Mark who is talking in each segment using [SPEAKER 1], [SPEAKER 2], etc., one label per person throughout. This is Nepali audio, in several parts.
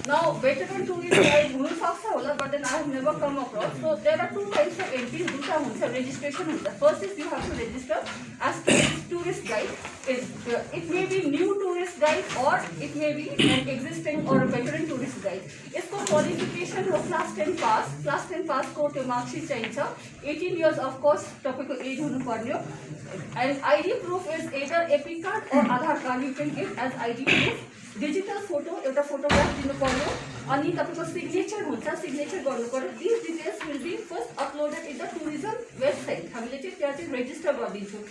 [SPEAKER 1] Now, veteran tourist guide हुनु सक्छ होला, but then I have never come across. So there are two types of entries. दुटा हुन्छ, registration हुन्छ. First is you have to register as tourist guide. It may be new tourist guide or it may be an existing or a veteran tourist guide. यसको qualification हो class 10 pass. Class 10 pass को त्यो marksheet चाहिन्छ. 18 years of course तपाईको age हुनु पर्यो. And ID proof is either Epic card or Aadhaar card you can give as ID proof. Digital photo एउटा photograph दिनु पर्यो अनि तपाईको signature हुन्छ, signature गर्नु पर्यो. These details will be first uploaded in the tourism website. हामीले चाहिँ त्यहाँ चाहिँ register गरिदिन्छौँ.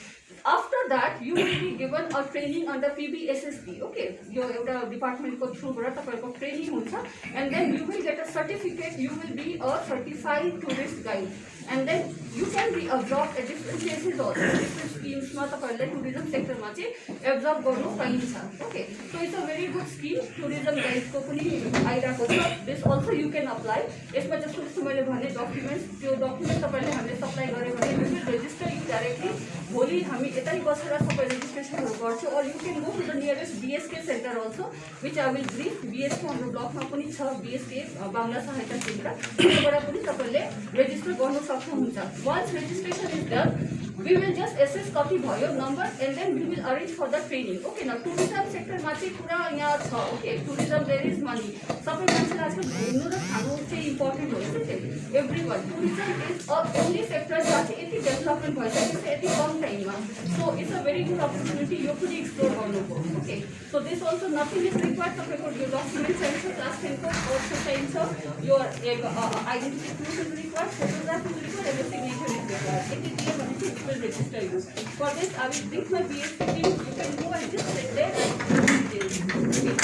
[SPEAKER 1] After that you will be given a training under PBSSD. Okay, यो एउटा department को through बाट तपाईको training हुन्छ and then you will get a certificate. You will be a certified tourist guide and then you can be absorbed at different places also. Different schemes मा तपाईहरुले tourism sector मा चाहिँ absorb गर्नु पाइन्छ. Okay, so it's a very good scheme. Tourism guide को पनि आइराको छ. This also you can apply. यसमा जस्तो मैले भने documents, त्यो document तपाईले हामीले supply गर्यो भने we will register you directly. भोलि हामी यतै बसेर सबै रेजिस्ट्रेसनहरु गर्छौं or you can go to the nearest BSK center also, which I will brief. BSK हाम्रो ब्लकमा पनि छ, BSK बांग्ला सहायता केन्द्र. त्यसबाट पनि तपाईले रेजिस्टर गर्न सक्नुहुन्छ. Once registration is done, we will just assess कति भयो number and then we will arrange for the training. Okay, now tourism sector मा चाहिँ पुरा यहाँ छ. Okay, tourism there is money. सबै मान्छेलाई आजकल घुम्नु र खानु चाहिँ इम्पोर्टेन्ट हो नि त. Everyone, tourism is a only sector जहाँ चाहिँ यति डेभलपमेन्ट भइसकेको छ यति कम टाइममा. So it's a very good opportunity. यो पनि एक्सप्लोर गर्नुको. Okay, so this also nothing is required. तपाईको यो डकुमेन्ट चाहिन्छ, क्लास 10 को कोर्स चाहिन्छ, your identity proof is required, photograph is required, and your signature is required. It is here when it will register you. For this, I will bring my BSc team. You can go and just sit there and do details.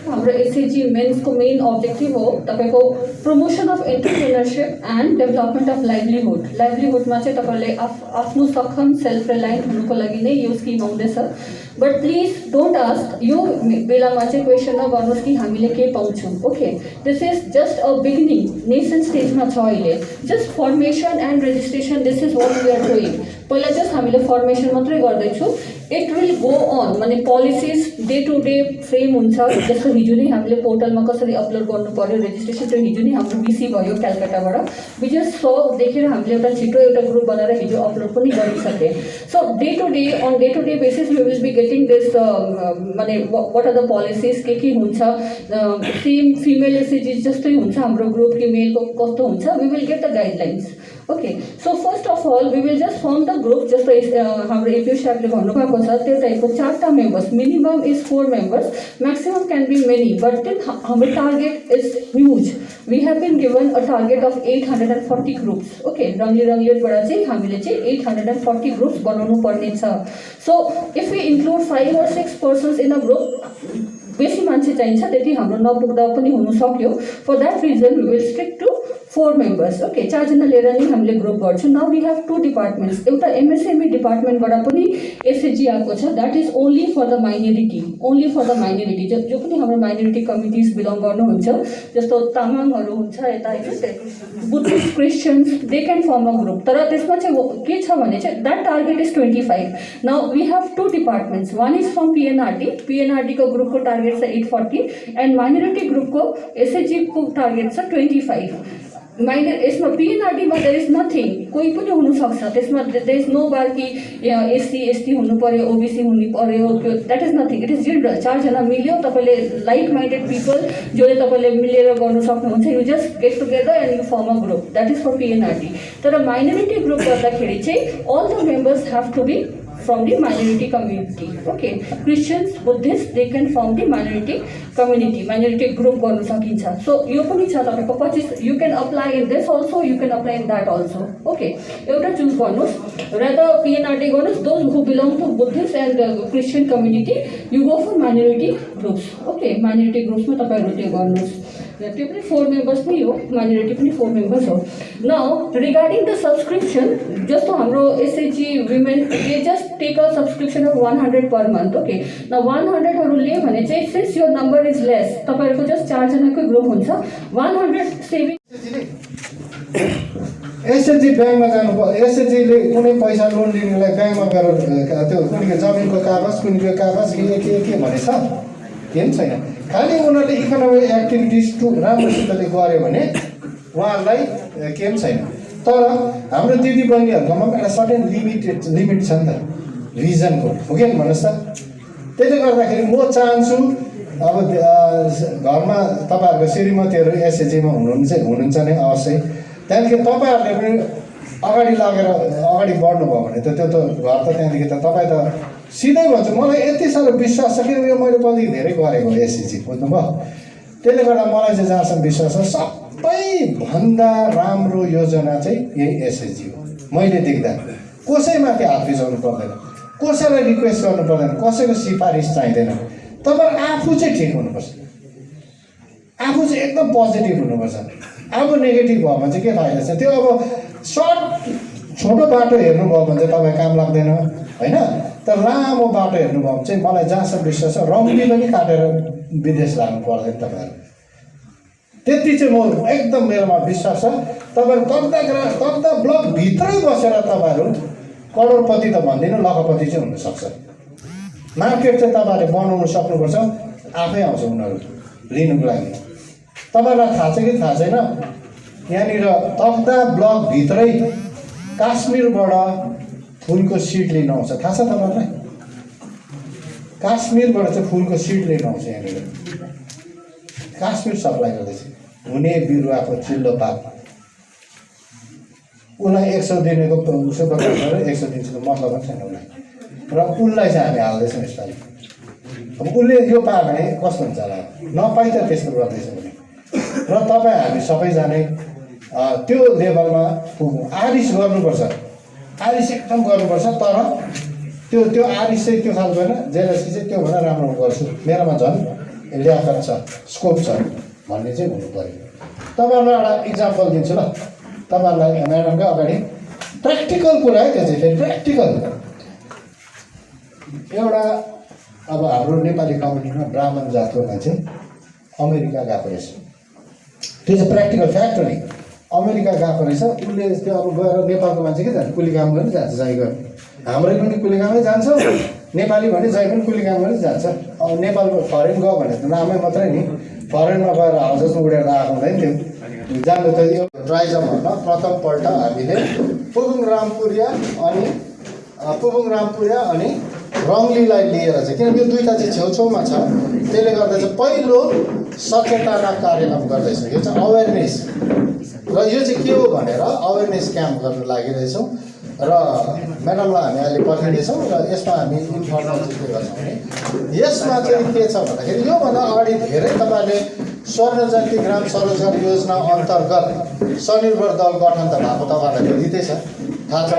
[SPEAKER 1] हाम्रो एसएजी मेन्स को मेन अब्जेक्टिभ हो तपाईको promotion of entrepreneurship and development of livelihood. लाइभलीहुडमा चाहिँ तपाईले आफ्नो सक्षम सेल्फ रिलायन्ट हुनुको लागि नै यो स्किम आउँदैछ. बट प्लिज डोन्ट आस्क यो बेलामा चाहिँ क्वेसन नगर्नुहोस् कि हामीले के पाउँछौँ. Okay, this is just a beginning, nascent स्टेजमा छ अहिले. Just formation and registration, this is what we are doing. पहिला जस्ट हामीले फर्मेसन मात्रै गर्दैछौँ. इट विल गो अन, माने policies day to day frame हुन्छ. जस्तो हिजो नै हामीले पोर्टलमा कसरी अपलोड गर्नु पर्यो रेजिस्ट्रेसन, त्यो हिजो नै हाम्रो बिसी भयो कलकत्ताबाट. विजय सो देखेर हामीले एउटा छिटो एउटा ग्रुप बनाएर हिजो अपलोड पनि गरिसके. So day to day on day to day basis we will be getting this माने व्हाट आर द पोलिसिज, के हुन्छ. सेम फिमेल एसएजी जस्तै हुन्छ हाम्रो ग्रुप कि मेलको कस्तो हुन्छ. We will get the guidelines. Okay, so first of all we will just form the group. जस्तो हाम्रो एपीओ साहबले भन्नुभएको छ त्यो टाइपको 4टा members, minimum is 4 members, maximum can be many, but then हाम्रो target is huge. we have been given a target of 840 groups. Okay, रङ्गलीबाट चाहिँ हामीले चाहिँ 840 groups बनाउनु पर्ने छ. so if we include 5 or 6 persons in a group, बेसी मान्छे चाहिन्छ, त्यति हाम्रो नपुग्दा पनि हुन सक्यो. For that reason we will stick to 4 members. Okay, 4 जना लिएर नै हामीले ग्रुप गर्छौँ. Now we have 2 departments. एउटा एमएसएमई डिपार्टमेन्टबाट पनि एसएजी आएको छ. That is only for the minority, only for the minority. जो पनि हाम्रो माइनोरिटी कम्युनिटिज बिलोङ गर्नुहुन्छ, जस्तो तामाङहरू हुन्छ यता होइन, Buddhist Christians, they can form a group. तर त्यसमा चाहिँ के छ भने चाहिँ that target is 25. Now we have 2 departments. One is from PNRT. पिएनआरटीको ग्रुपको टार्गेट छ 840 एन्ड माइनोरिटी ग्रुपको एसएजीको टार्गेट छ 25. यसमा पिएनआरटीमा देयर इज नथिङ, कोही पनि हुनसक्छ. त्यसमा देयर इज नो बार कि एससी एसटी हुनु पर्यो, ओबिसी हुनु पर्यो, that is nothing. It is general. 4 जना मिल्यो, तपाईँले लाइक माइन्डेड पिपल जसले तपाईँले मिलेर गर्नु सक्नुहुन्छ, you just get together and you form a group. That is for PNRT. तर माइनोरिटी ग्रुप गर्दाखेरि चाहिँ all the members have to be from the minority community. Okay, Christians, Buddhists, they can form the minority community, minority group गर्नु सकिन्छ. So यो पनि छ तपाईको 25. you can apply in this also, you can apply in that also. Okay, एउटा चुज गर्नुस्, rather PNRT गर्नुस्. those who belong to Buddhist and Christian community, you go for minority groups. Okay, minority groups मा तपाईहरु त्यो गर्नुस्. त्यो पनि 4 members नै हो, माइनोरिटी पनि 4 members हो. नाउ रिगार्डिङ द सब्सक्रिप्सन, जस्तो हाम्रो SAG women they just take a subscription of 100 per month. Okay, न 100 हरूले भने चाहिँ since your number is less, तपाईहरुको जस्ट 4 जनाको ग्रुप हुन्छ. 100 सेभिङ
[SPEAKER 2] एसएजी ब्याङ्कमा जानु. एसएजीले कुनै पैसा लोन लिनेलाई ब्याङ्कमा गएर त्यो कुनै जमिनको कागज, कुनै कागज के भनेछ, केही छैन. खालि उनीहरूले इकोनोमिक एक्टिभिटिज राम्रोसितले गऱ्यो भने उहाँहरूलाई केही पनि छैन। तर हाम्रो दिदीबहिनीहरूकोमा पनि एउटा सर्टेन लिमिट छ नि त रिजनको, हो कि भन्नुहोस् त। त्यसले गर्दाखेरि म चाहन्छु अब घरमा तपाईँहरूको श्रीमतीहरू एसएचजीमा हुनुहुन्छ नै अवश्य। त्यहाँदेखि तपाईँहरूले पनि अगाडि लगेर अगाडि बढ्नुभयो भने त त्यो त घर त त्यहाँदेखि त तपाईँ त सिधै भन्छु मलाई यति साह्रो विश्वास छ कि यो मैले पहिलेदेखि धेरै गरेको एसएचजी, बुझ्नुभयो। त्यसले गर्दा मलाई चाहिँ जहाँसम्म विश्वास छ सबैभन्दा राम्रो योजना चाहिँ यही एसएचजी हो। मैले देख्दा कसैमाथि हात बिजाउनु पर्दैन, कसैलाई रिक्वेस्ट गर्नु पर्दैन, कसैको सिफारिस चाहिँदैन। तपाईँ आफू चाहिँ ठिक हुनुपर्छ, आफू चाहिँ एकदम पोजिटिभ हुनुपर्छ। आफू नेगेटिभ भयो भने चाहिँ के फाइदा छ? त्यो अब सर्ट छोटो बाटो हेर्नुभयो भने चाहिँ तपाईँ काम लाग्दैन होइन, तर लामो बाटो हेर्नुभयो भने चाहिँ मलाई जहाँसम्म विश्वास छ रङ्गी पनि काटेर विदेश लाग्नु पर्दैन तपाईँहरू। त्यति चाहिँ म एकदम मेरोमा विश्वास छ। तपाईँहरू तक्दा ब्लकभित्रै बसेर तपाईँहरू करोडपति त भन्दिनँ, लखपति चाहिँ हुनसक्छ। मार्केट चाहिँ तपाईँहरूले बनाउनु सक्नुपर्छ, आफै आउँछ उनीहरू लिनुको लागि। तपाईँलाई थाहा छ कि थाहा छैन, यहाँनिर तक्दा ब्लकभित्रै काश्मीरबाट फुलको सिड लिन आउँछ, थाहा छ तपाईँहरूलाई? काश्मीरबाट चाहिँ फुलको सिड लिन आउँछ यहाँनिर, काश्मीर सप्लाई गर्दैछ। हुने बिरुवाको चिल्लो पात उसलाई 100 दिनेको सुपर 100 दिन्छको मतलब पनि छैन उसलाई, र उसलाई चाहिँ हामी हाल्दैछौँ यसपालि। अब उसले यो पायो भने कस्तो हुन्छ होला, नपाइ त त्यस्तो गर्दैछ भने। र तपाईँ हामी सबैजना त्यो लेभलमा पुग्नु आरिस गर्नुपर्छ, आरिस एकदम गर्नुपर्छ। तर त्यो आरिस चाहिँ त्यो खालको होइन, जेलसी चाहिँ त्योभन्दा राम्रो गर्छु, मेरोमा झन् ल्याकत छ, स्कोप छ भन्ने चाहिँ हुनु पऱ्यो। तपाईँहरूलाई एउटा इक्जाम्पल दिन्छु ल, तपाईँहरूलाई म्याडमकै अगाडि प्र्याक्टिकल कुरा है, त्यो चाहिँ फेरि प्र्याक्टिकल। एउटा अब हाम्रो नेपाली कम्युनिटीमा ब्राह्मण जातको मान्छे अमेरिका गएको रहेछ, त्यो चाहिँ प्र्याक्टिकल फ्याक्ट हो नि। अमेरिका गएको रहेछ उसले, त्यो अब गएर नेपालको मान्छे के जान्छ, कुली काम गर्नु जान्छ, जाइ गर्नु। हाम्रै पनि कुली कामै जान्छ, नेपाली भने जहीँ पनि कुली काम गर्नु जान्छ। अब नेपालको फरेन गयो भने त नामै मात्रै नि, फरेनमा गएर हाउस उडेर आएको हुँदैन थियो। जानु त यो ट्राइजमहरूमा प्रथमपल्ट हामीले पुबुङ रामपुरिया अनि रङ्गलीलाई लिएर चाहिँ, किनकि यो दुईवटा चाहिँ छेउछाउमा छ, त्यसले गर्दा चाहिँ पहिलो सचेतना कार्यक्रम गर्दैछ। यो चाहिँ अवेरनेस, र यो चाहिँ के हो भनेर अवेरनेस क्याम्प गर्न लागिरहेछौँ। र म्याडमलाई हामी अहिले पठाइदिन्छौँ र यसमा हामी इन्फर्मेसन के गर्छौँ भने यसमा चाहिँ के छ भन्दाखेरि योभन्दा अगाडि धेरै तपाईँले स्वर्ण जयन्ती ग्राम स्वरोजगार योजना अन्तर्गत स्वनिर्भर दल गठन त भएको तपाईँहरूलाई दिँदै छ, थाहा छ।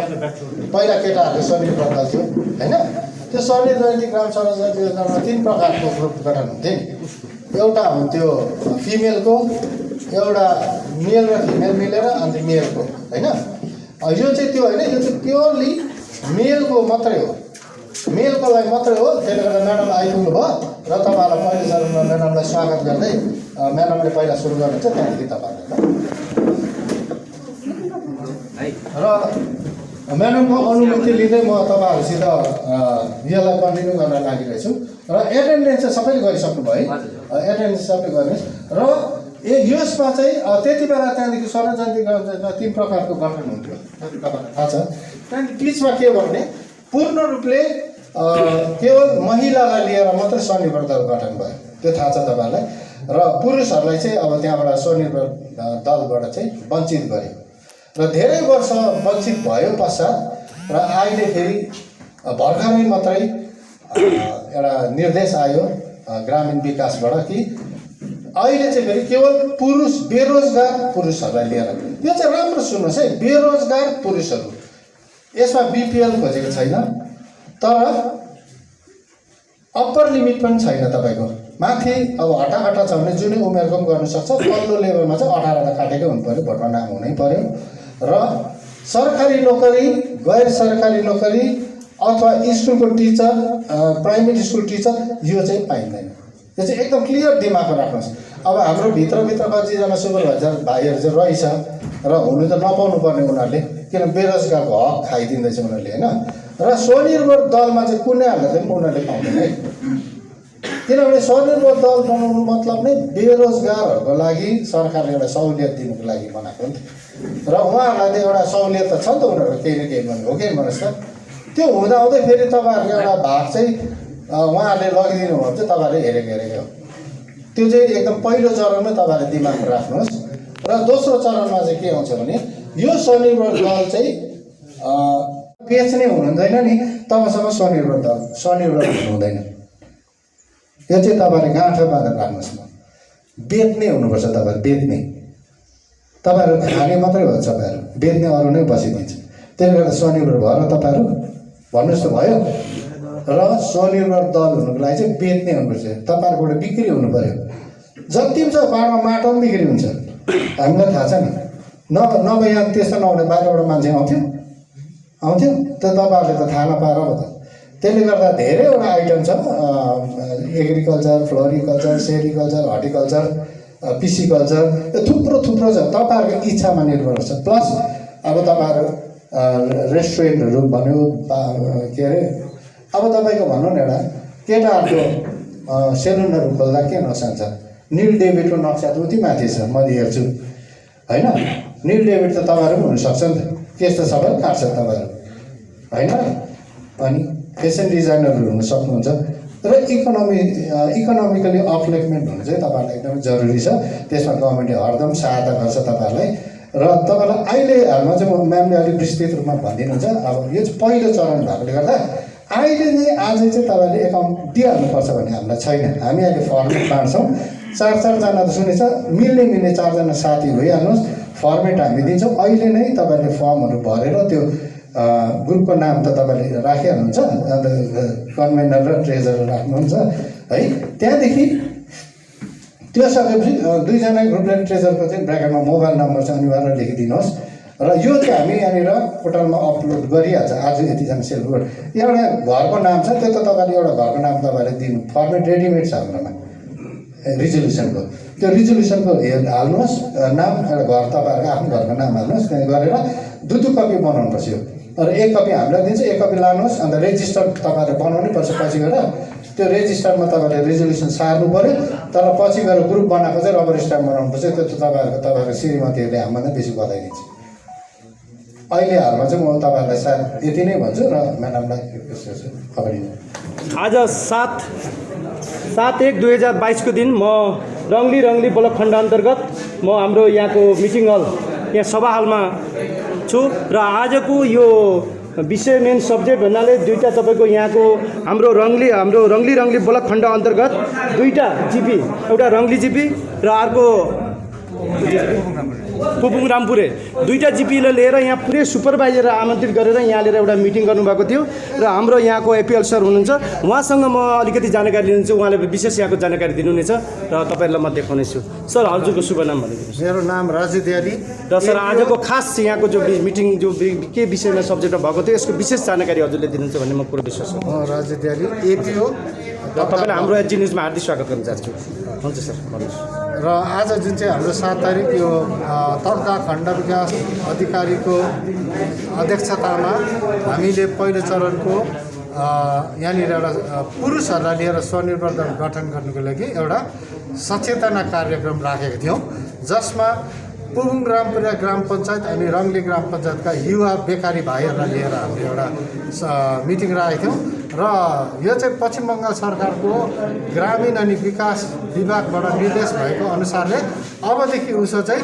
[SPEAKER 2] पहिला केटाहरूको स्वनिर्भर दल थियो होइन, त्यो स्वर्ण जयन्ती ग्राम स्वरोजगार योजनामा 3 प्रकारको ग्रुप गठन हुन्थ्यो नि। एउटा हुन्थ्यो फिमेलको, एउटा मेल र फिमेल मिलेर, अन्त मेलको होइन। यो चाहिँ त्यो होइन, यो चाहिँ प्योरली मेलको मात्रै हो, मेलको लागि मात्रै हो। त्यसले गर्दा म्याडम आइपुग्नु भयो र तपाईँहरूलाई पहिलो चरणमा म्याडमलाई स्वागत गर्दै म्याडमले पहिला सुरु गर्नुहुन्छ, त्यहाँदेखि तपाईँहरूलाई र म्याडमको अनुभूति लिँदै म तपाईँहरूसित यसलाई कन्टिन्यू गर्न लागिरहेछु। र एटेन्डेन्स चाहिँ सबैले गरिसक्नु भयो है, एटेन्डेन्स सबै गर्नुहोस्। र यसमा चाहिँ त्यति बेला त्यहाँदेखि स्वर्ण जयन्ती 3 प्रकारको गठन हुन्थ्यो, तपाईँलाई थाहा छ। त्यहाँदेखि बिचमा के भने पूर्ण रूपले केवल महिलालाई लिएर मात्रै स्वनिर्भर दल गठन भयो, त्यो थाहा छ तपाईँहरूलाई। र पुरुषहरूलाई चाहिँ अब त्यहाँबाट स्वनिर्भर दलबाट चाहिँ वञ्चित गर्यो र धेरै वर्ष वञ्चित भयो पश्चात र अहिले फेरि भर्खरै मात्रै एउटा निर्देश आयो ग्रामीण विकासबाट कि अहिले चाहिँ फेरि केवल पुरुष बेरोजगार पुरुषहरूलाई लिएर, यो चाहिँ राम्रो सुन्नुहोस् है, बेरोजगार पुरुषहरू, यसमा बिपिएल खोजेको छैन, तर अप्पर लिमिट पनि छैन तपाईँको। माथि अब हटाखटा छ भने जुनै उमेरको पनि गर्नु सक्छ, तल्लो लेभलमा चाहिँ 18 त काटेकै हुनु पऱ्यो, भोटमा नाम हुनै पऱ्यो। र सरकारी नोकरी, गैर सरकारी नोकरी अथवा स्कुलको टिचर, प्राइमेरी स्कुल टिचर, यो चाहिँ पाइँदैन। यो चाहिँ एकदम क्लियर दिमागमा राख्नुहोस्। अब हाम्रो भित्रभित्र कतिजना सुपरभाइजर भाइहरू चाहिँ रहेछ र हुनु त नपाउनु पर्ने उनीहरूले, किन बेरोजगारको हक खाइदिँदैछ उनीहरूले होइन। र स्वनिर्भर दलमा चाहिँ कुनै हालतले पनि उनीहरूले पाउँदैन है। किनभने स्वनिर्भर दल बनाउनु मतलब नै बेरोजगारहरूको लागि सरकारले एउटा सहुलियत दिनुको लागि बनाएको नि त। र उहाँहरूलाई त एउटा सहुलियत त छ नि त, उनीहरूको केही न केही भन्नु हो कि भन्नुहोस् त। त्यो हुँदाहुँदै फेरि तपाईँहरूको एउटा भाग चाहिँ उहाँहरूले लगिदिनु भयो भने चाहिँ तपाईँहरूले हेरेकै हो। त्यो चाहिँ एकदम पहिलो चरणमै तपाईँहरूले दिमागमा राख्नुहोस्। र दोस्रो चरणमा चाहिँ के आउँछ भने यो स्वनिर्भर दल चाहिँ बेच्ने हुनुहुँदैन नि, तबसम्म स्वनिर्भर हुनुहुँदैन। यो चाहिँ तपाईँहरूले गाँठो बाँधेर राख्नुहोस् न। बेच्ने हुनुपर्छ, तपाईँहरू बेच्ने। तपाईँहरू खाने मात्रै हो, तपाईँहरू बेच्ने अरू नै बसिदिन्छ। त्यसले गर्दा स्वनिर्भर भएर तपाईँहरू भन्नुहोस् त भयो। र स्वनिर्भर दल हुनुको लागि चाहिँ बेच्ने हुनुपर्छ। तपाईँहरूकोबाट बिक्री हुनु पऱ्यो। जति पनि छ पाहाडमा माटो पनि बिक्री हुन्छ, हामीलाई थाहा छ नि। नभए यहाँ त्यस्तो नहुने बाहिरबाट मान्छे आउँथ्यो त तपाईँहरूले त थाहा नपाएर पो त। त्यसले गर्दा धेरैवटा आइटम छ, agriculture, floriculture, sericulture, horticulture, pisciculture, यो थुप्रो छ। तपाईँहरूको इच्छामा निर्भर छ। प्लस अब तपाईँहरू रेस्टुरेन्टहरू भन्यो के अरे, अब तपाईँको भनौँ न एउटा केटाहरूको सेलुनहरू खोल्दा के नक्सा छ, निल डेभिडको नक्सा त उति माथि छ, म हेर्छु होइन। निल डेभिड त तपाईँहरू पनि हुनसक्छ नि त, त्यस्तो सबै काट्छ तपाईँहरू होइन। अनि फेसन डिजाइनरहरू हुन सक्नुहुन्छ। र इकोनोमिकली अपलिफ्टमेन्ट हुनु चाहिँ तपाईँहरूलाई एकदमै जरुरी छ। त्यसमा गभर्मेन्टले हरदम सहायता गर्छ तपाईँहरूलाई। र तपाईँलाई अहिले हालमा चाहिँ म्यामले अलिक विस्तृत रूपमा भनिदिनुहुन्छ। अब यो चाहिँ पहिलो चरण भएकोले गर्दा अहिले नै आजै चाहिँ तपाईँले एकाउन्ट दिइहाल्नुपर्छ भन्ने हामीलाई छैन। हामी अहिले फर्मेट बाँड्छौँ। 4-4जना त सुनेछ, मिल्ने 4जना साथी भइहाल्नुहोस्, फर्मेट हामी दिन्छौँ। अहिले नै तपाईँले फर्महरू भरेर त्यो ग्रुपको नाम त तपाईँले राखिहाल्नुहुन्छ, अन्त कन्भेनर र ट्रेजर राख्नुहुन्छ है। त्यहाँदेखि त्यो सकेपछि 2जना ग्रुप र ट्रेजरको चाहिँ ब्राकेटमा मोबाइल नम्बर चाहिँ अनिवार्य लेखिदिनुहोस्। र यो चाहिँ हामी यहाँनिर पोर्टलमा अपलोड गरिहाल्छ। आज यतिजना सेल्फ एउटा घरको नाम छ, त्यो त तपाईँले एउटा घरको नाम तपाईँले दिनु, फर्मेट रेडिमेड छ हाम्रोमा रिजोल्युसनको। त्यो रिजोल्युसनको हाल्नुहोस् नाम, एउटा घर तपाईँहरूको आफ्नो घरको नाम हाल्नुहोस्, त्यहाँ गरेर 2 कपी बनाउनुपर्छ यो। र 1 कपी हामीलाई दिन्छ, 1 कपी लानुहोस्। अन्त रेजिस्टर तपाईँहरूले बनाउनै पर्छ। पछि गएर त्यो रेजिस्टरमा तपाईँले रेजोल्युसन सार्नु पऱ्यो। तर पछि गएर ग्रुप बनाएको चाहिँ रबर स्ट्याम्प बनाउनुपर्छ। त्यो त तपाईँहरूको श्रीमतीहरूले हामीभन्दा बेसी बताइदिन्छ। अहिले हालमा चाहिँ म तपाईँहरूलाई सायद यति नै भन्छु र म्याडमलाई खबर दिन्छु।
[SPEAKER 3] आज 7/1/2022 को दिन म रङ्गली ब्लक खण्ड अन्तर्गत म हाम्रो यहाँको मिटिङ हल, यहाँ सभा हलमा छु। र आजको यो विषय मेन सब्जेक्ट भन्नाले दुईटा तपाईँको यहाँको हाम्रो रङ्गली ब्लक खण्ड अन्तर्गत 2टा जिपी, एउटा रङ्गली जिपी र अर्को पुपुङ रामपुरे, 2टा जिपीले लिएर यहाँ पुरै सुपरभाइजर आमन्त्रित गरेर यहाँ लिएर एउटा मिटिङ गर्नुभएको थियो। र हाम्रो यहाँको एपिएल सर हुनुहुन्छ, उहाँसँग म अलिकति जानकारी लिन्छु। उहाँले विशेष यहाँको जानकारी दिनुहुनेछ र तपाईँहरूलाई म देखाउनेछु। सर हजुरको शुभ नाम भनिदिनुहोस्।
[SPEAKER 2] मेरो नाम राजु दियाली।
[SPEAKER 3] र सर आजको खास यहाँको जो मिटिङ जो के विषयमा सब्जेक्टमा भएको थियो यसको विशेष जानकारी हजुरले दिनुहुन्छ भन्ने म पुरो विश्वास छु।
[SPEAKER 2] राजु दियाली एपिओ।
[SPEAKER 3] र तपाईँलाई हाम्रो एचजी न्युजमा हार्दिक स्वागत गर्न चाहन्छु। हुन्छ सर भन्नुहोस्।
[SPEAKER 2] र आज जुन चाहिँ हाम्रो 7 तारिक यो तर्दा खण्ड विकास अधिकारीको अध्यक्षतामा हामीले पहिलो चरणको यहाँनिर एउटा पुरुषहरूलाई लिएर स्वनिर्भर दल गठन गर्नुको लागि एउटा सचेतना कार्यक्रम राखेका थियौँ, जसमा पुबुङ रामपुरा ग्राम पञ्चायत अनि रङ्गली ग्राम पञ्चायतका युवा बेकारी भाइहरूलाई लिएर हामीले एउटा मिटिङ राखेका थियौँ। र यो चाहिँ पश्चिम बङ्गाल सरकारको ग्रामीण अनि विकास विभागबाट निर्देश भएको अनुसारले अबदेखि उसो चाहिँ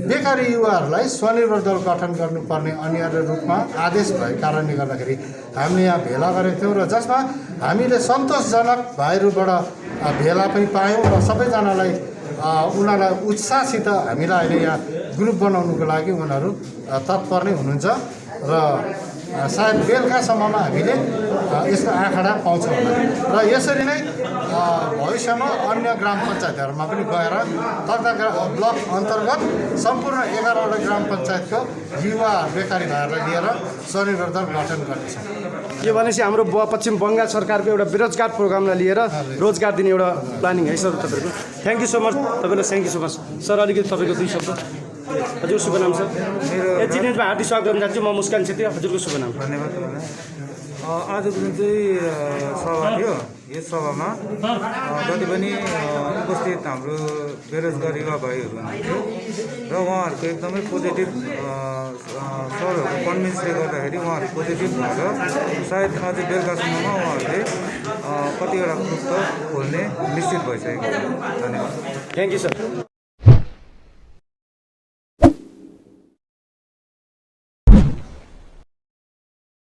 [SPEAKER 2] बेकारी युवाहरूलाई स्वनिर्भर दल गठन गर्नुपर्ने अनिवार्य रूपमा आदेश भएको कारणले गर्दाखेरि हामीले यहाँ भेला गरेका थियौँ। र जसमा हामीले सन्तोषजनक भाइहरूबाट भेला पनि पायौँ र सबैजनालाई उनीहरूलाई उत्साहसित हामीलाई अहिले यहाँ ग्रुप बनाउनुको लागि उनीहरू तत्पर नै हुनुहुन्छ। र सायद बेलुकासम्ममा हामीले यसको आँकडा पाउँछौँ होला। र यसरी नै भविष्यमा अन्य ग्राम पञ्चायतहरूमा पनि गएर तर्दा ब्लक अन्तर्गत सम्पूर्ण 11वटा ग्राम पञ्चायतको युवा बेकारी भाइहरूलाई लिएर स्वनिर्भर दल गठन गर्नेछौँ।
[SPEAKER 3] यो भनेपछि हाम्रो पश्चिम बङ्गाल सरकारको एउटा बेरोजगार प्रोग्रामलाई लिएर रोजगार दिने एउटा प्लानिङ है सर तपाईँको। थ्याङ्क यू सो मच तपाईँलाई। Thank you so much sir. अलिकति तपाईँको 2 शब्द। हजुर शुभ नाम सर। एचजी न्युजमा हार्दिक स्वागत गर्न चाहन्छु। म मुस्कान छेत्री। हजुरको शुभ नाम।
[SPEAKER 4] धन्यवाद तपाईँलाई। आजको जुन चाहिँ सभा थियो यस सभामा जति पनि उपस्थित हाम्रो बेरोजगार युवा भाइहरू हुनुहुन्थ्यो र उहाँहरूको एकदमै पोजिटिभ सरहरूको कन्भिन्सले गर्दाखेरि उहाँहरू पोजिटिभ भएर सायद अझै बेलुकासम्ममा उहाँहरूले कतिवटा ग्रुप त खोल्ने निश्चित भइसकेको छ। धन्यवाद।
[SPEAKER 3] Thank you sir.